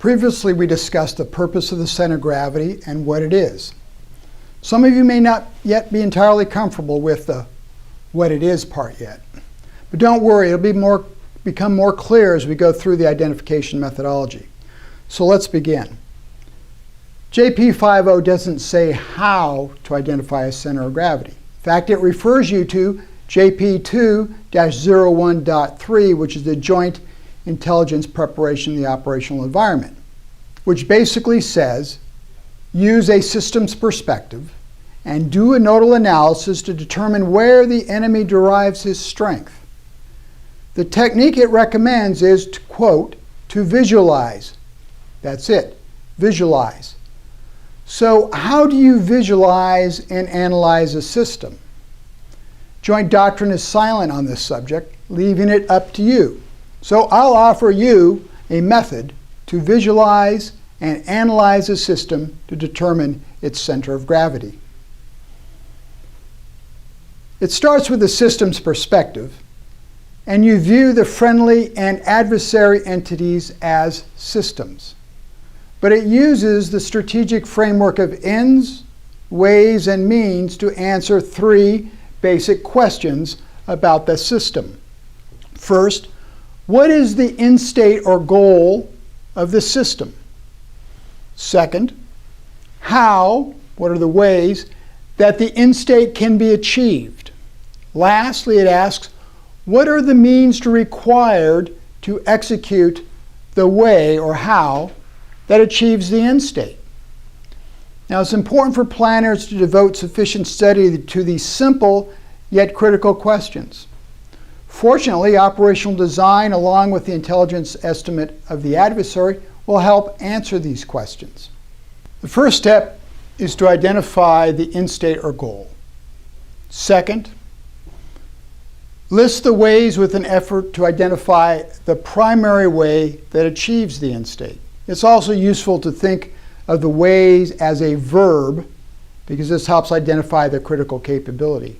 Previously, we discussed the purpose of the center of gravity and what it is. Some of you may not yet be entirely comfortable with the what it is part yet. But don't worry, it'll become more clear as we go through the identification methodology. So let's begin. JP50 doesn't say how to identify a center of gravity. In fact, it refers you to JP2-01.3, which is the Joint Intelligence Preparation of the Operational Environment, which basically says, use a systems perspective and do a nodal analysis to determine where the enemy derives his strength. The technique it recommends is to, quote, to visualize. That's it, visualize. So how do you visualize and analyze a system? Joint doctrine is silent on this subject, leaving it up to you. So I'll offer you a method to visualize and analyze a system to determine its center of gravity. It starts with the system's perspective, and you view the friendly and adversary entities as systems. But it uses the strategic framework of ends, ways, and means to answer three basic questions about the system. First, what is the end state or goal of the system? Second, how, what are the ways that the end state can be achieved? Lastly, it asks, what are the means required to execute the way or how that achieves the end state? Now, it's important for planners to devote sufficient study to these simple yet critical questions. Fortunately, operational design, along with the intelligence estimate of the adversary, will help answer these questions. The first step is to identify the end state or goal. Second, list the ways with an effort to identify the primary way that achieves the end state. It's also useful to think of the ways as a verb, because this helps identify the critical capability.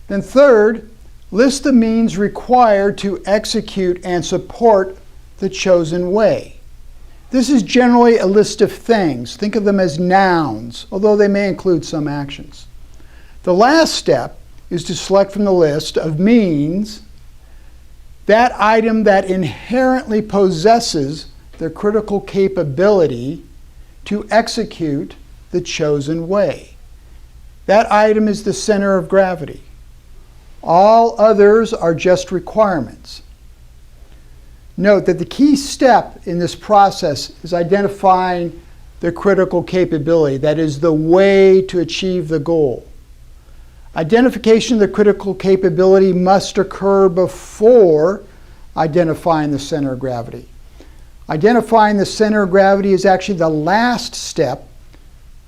Then third, list the means required to execute and support the chosen way. This is generally a list of things. Think of them as nouns, although they may include some actions. The last step is to select from the list of means that item that inherently possesses the critical capability to execute the chosen way. That item is the center of gravity. All others are just requirements. Note that the key step in this process is identifying the critical capability, that is, the way to achieve the goal. Identification of the critical capability must occur before identifying the center of gravity. Identifying the center of gravity is actually the last step,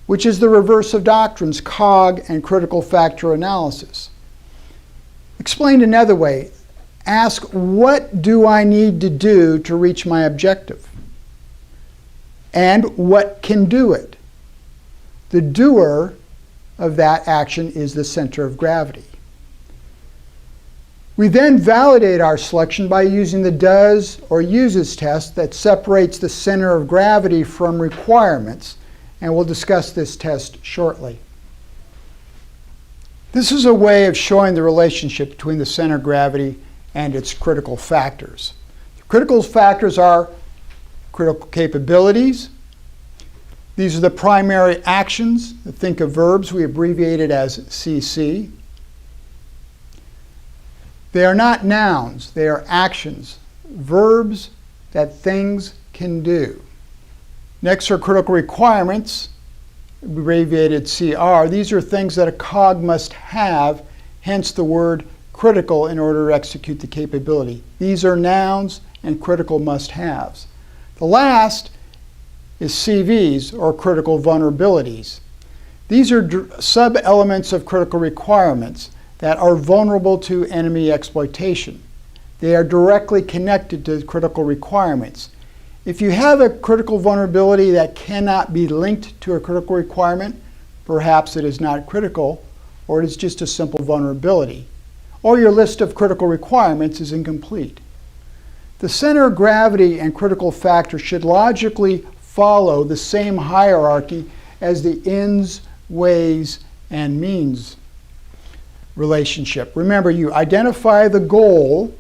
which is the reverse of doctrines, COG and critical factor analysis. Explained another way, ask, what do I need to do to reach my objective? And what can do it? The doer of that action is the center of gravity. We then validate our selection by using the does or uses test that separates the center of gravity from requirements, and we'll discuss this test shortly. This is a way of showing the relationship between the center of gravity and its critical factors. The critical factors are critical capabilities. These are the primary actions. Think of verbs, we abbreviate it as CC. They are not nouns, they are actions, verbs that things can do. Next are critical requirements, abbreviated CR. These are things that a COG must have, hence the word critical in order to execute the capability. These are nouns and critical must-haves. The last is CVs, or critical vulnerabilities. These are sub-elements of critical requirements that are vulnerable to enemy exploitation. They are directly connected to critical requirements. If you have a critical vulnerability that cannot be linked to a critical requirement, perhaps it is not critical, or it is just a simple vulnerability, or your list of critical requirements is incomplete. The center of gravity and critical factor should logically follow the same hierarchy as the ends, ways, and means relationship. Remember, you identify the goal,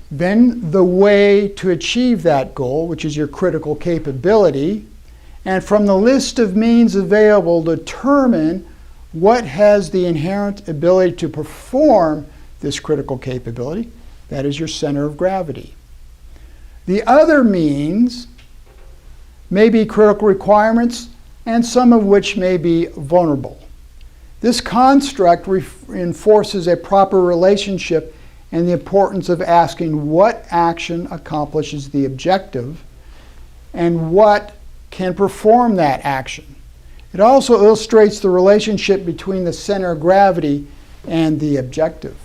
then the way to achieve that goal, which is your critical capability, and from the list of means available, determine what has the inherent ability to perform this critical capability. That is your center of gravity. The other means may be critical requirements, and some of which may be vulnerable. This construct reinforces a proper relationship and the importance of asking what action accomplishes the objective and what can perform that action. It also illustrates the relationship between the center of gravity and the objective.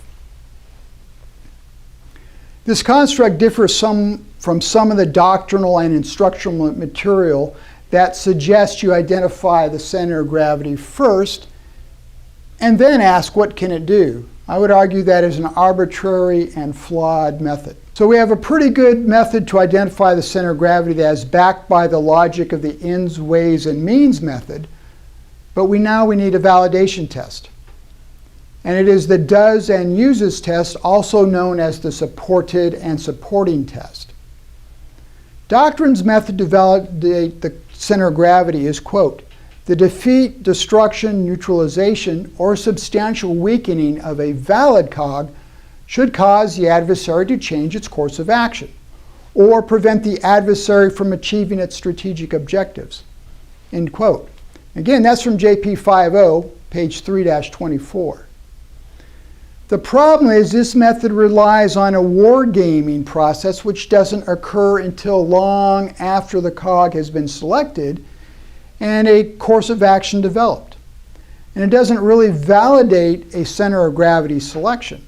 This construct differs from some of the doctrinal and instructional material that suggests you identify the center of gravity first and then ask what can it do. I would argue that is an arbitrary and flawed method. So we have a pretty good method to identify the center of gravity that is backed by the logic of the ends, ways, and means method, but we need a validation test. And it is the does and uses test, also known as the supported and supporting test. Doctrine's method to validate the center of gravity is, quote, the defeat, destruction, neutralization, or substantial weakening of a valid cog should cause the adversary to change its course of action, or prevent the adversary from achieving its strategic objectives, end quote. Again, that's from JP 50, page 3-24. The problem is this method relies on a wargaming process which doesn't occur until long after the cog has been selected and a course of action developed. And it doesn't really validate a center of gravity selection.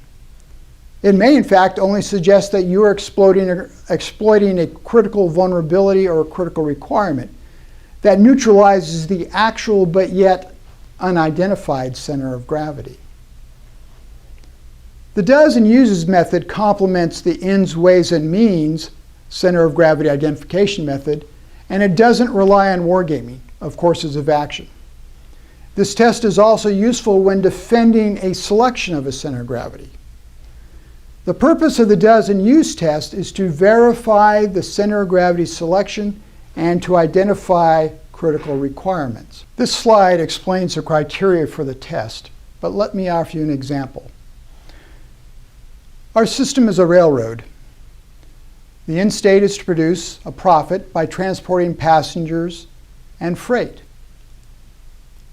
It may, in fact, only suggest that you are exploiting a critical vulnerability or a critical requirement that neutralizes the actual but yet unidentified center of gravity. The does and uses method complements the ends, ways, and means center of gravity identification method, and it doesn't rely on wargaming of courses of action. This test is also useful when defending a selection of a center of gravity. The purpose of the does and use test is to verify the center of gravity selection and to identify critical requirements. This slide explains the criteria for the test, but let me offer you an example. Our system is a railroad. The end state is to produce a profit by transporting passengers and freight.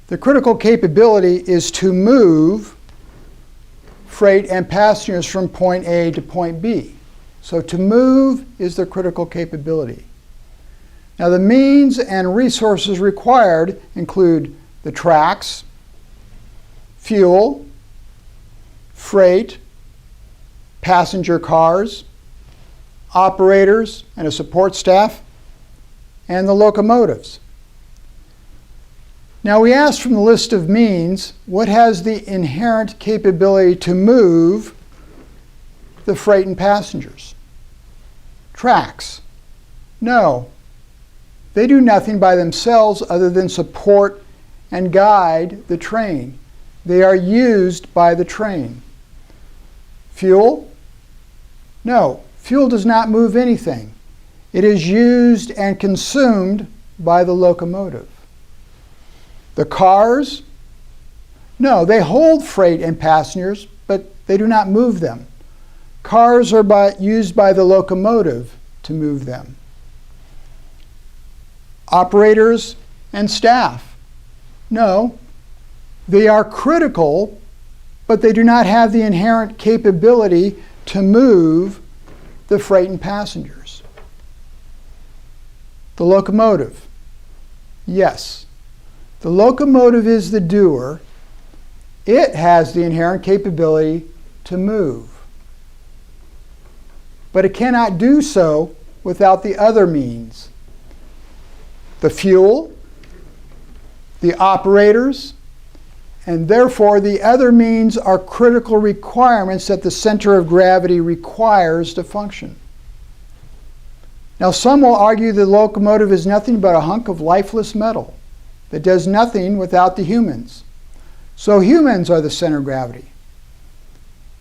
The critical capability is to move freight and passengers from point A to point B. So to move is the critical capability. Now the means and resources required include the tracks, fuel, freight, passenger cars, operators and a support staff, and the locomotives. Now we asked from the list of means, what has the inherent capability to move the freight and passengers? Tracks. No. They do nothing by themselves other than support and guide the train. They are used by the train. Fuel? No. Fuel does not move anything. It is used and consumed by the locomotive. The cars? No, they hold freight and passengers, but they do not move them. Cars are used by the locomotive to move them. Operators and staff? No, they are critical, but they do not have the inherent capability to move the freight and passengers. The locomotive? Yes. The locomotive is the doer. It has the inherent capability to move. But it cannot do so without the other means. The fuel, the operators, and therefore the other means are critical requirements that the center of gravity requires to function. Now, some will argue the locomotive is nothing but a hunk of lifeless metal that does nothing without the humans. So humans are the center of gravity.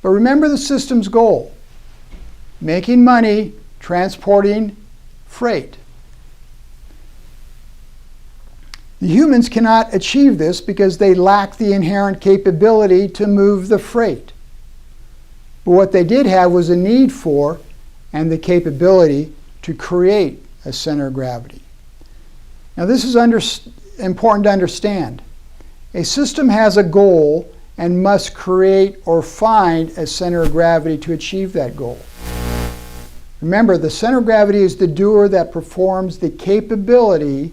But remember the system's goal: making money, transporting freight. The humans cannot achieve this because they lack the inherent capability to move the freight. But what they did have was a need for and the capability to create a center of gravity. Now, this is important to understand. A system has a goal and must create or find a center of gravity to achieve that goal. Remember, the center of gravity is the doer that performs the capability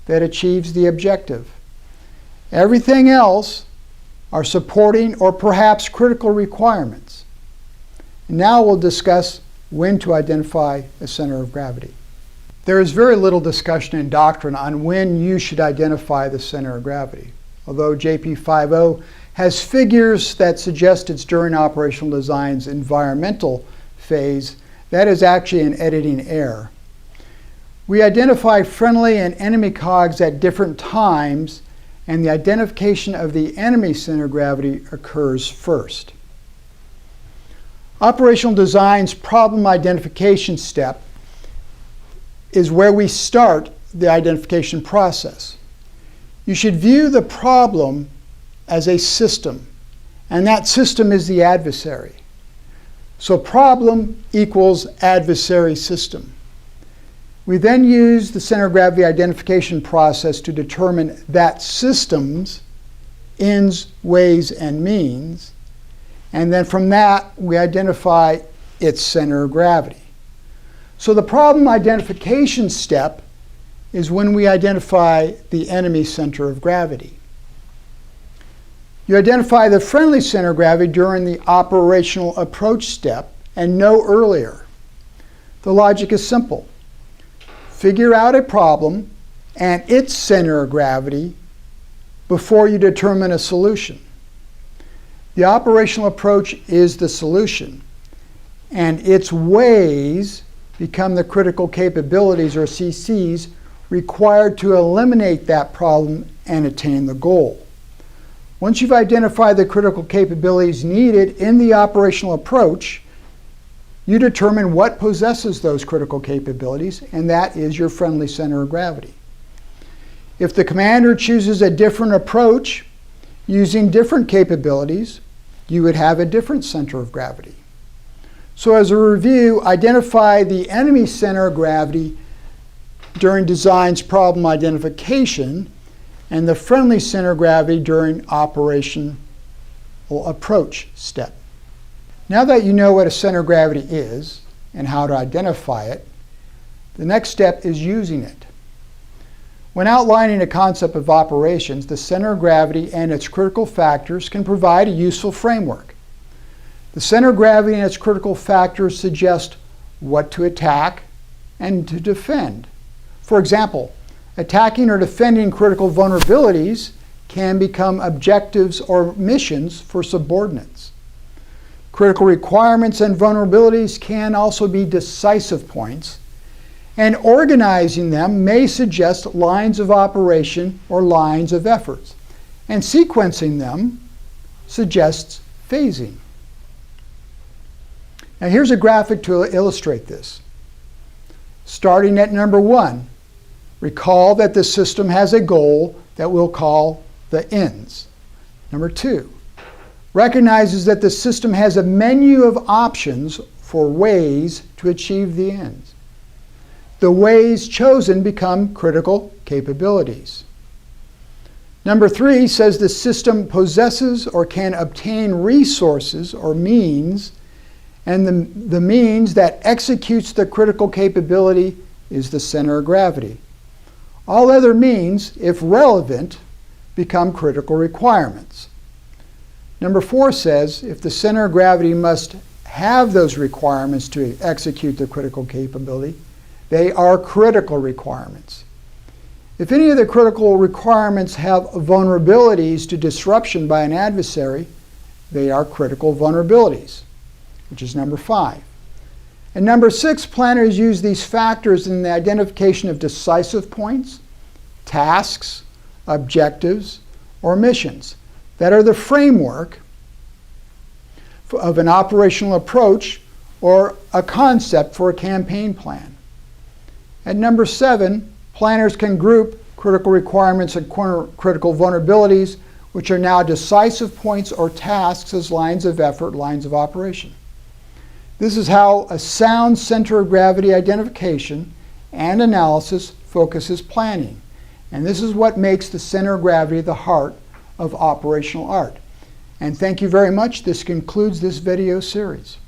that achieves the objective. Everything else are supporting or perhaps critical requirements. Now we'll discuss when to identify a center of gravity. There is very little discussion in doctrine on when you should identify the center of gravity. Although JP50 has figures that suggest it's during operational design's environmental phase, that is actually an editing error. We identify friendly and enemy cogs at different times, and the identification of the enemy center of gravity occurs first. Operational design's problem identification step is where we start the identification process. You should view the problem as a system, and that system is the adversary. So problem equals adversary system. We then use the center of gravity identification process to determine that system's ends, ways, and means. And then from that, we identify its center of gravity. So the problem identification step is when we identify the enemy center of gravity. You identify the friendly center of gravity during the operational approach step and no earlier. The logic is simple. Figure out a problem and its center of gravity before you determine a solution. The operational approach is the solution, and its ways become the critical capabilities, or CCs, required to eliminate that problem and attain the goal. Once you've identified the critical capabilities needed in the operational approach, you determine what possesses those critical capabilities, and that is your friendly center of gravity. If the commander chooses a different approach using different capabilities, you would have a different center of gravity. So as a review, identify the enemy center of gravity during design's problem identification and the friendly center of gravity during operational approach step. Now that you know what a center of gravity is and how to identify it, the next step is using it. When outlining a concept of operations, the center of gravity and its critical factors can provide a useful framework. The center of gravity and its critical factors suggest what to attack and to defend. For example, attacking or defending critical vulnerabilities can become objectives or missions for subordinates. Critical requirements and vulnerabilities can also be decisive points, and organizing them may suggest lines of operation or lines of efforts, and sequencing them suggests phasing. Now here's a graphic to illustrate this. Starting at number 1, recall that the system has a goal that we'll call the ends. Number 2, recognizes that the system has a menu of options for ways to achieve the ends. The ways chosen become critical capabilities. Number 3 says the system possesses or can obtain resources or means, and the means that executes the critical capability is the center of gravity. All other means, if relevant, become critical requirements. Number 4 says if the center of gravity must have those requirements to execute the critical capability, they are critical requirements. If any of the critical requirements have vulnerabilities to disruption by an adversary, they are critical vulnerabilities, which is number 5. And number 6, planners use these factors in the identification of decisive points, tasks, objectives, or missions that are the framework of an operational approach or a concept for a campaign plan. And number 7, planners can group critical requirements and critical vulnerabilities, which are now decisive points or tasks, as lines of effort, lines of operation. This is how a sound center of gravity identification and analysis focuses planning. And this is what makes the center of gravity the heart of operational art. And thank you very much. This concludes this video series.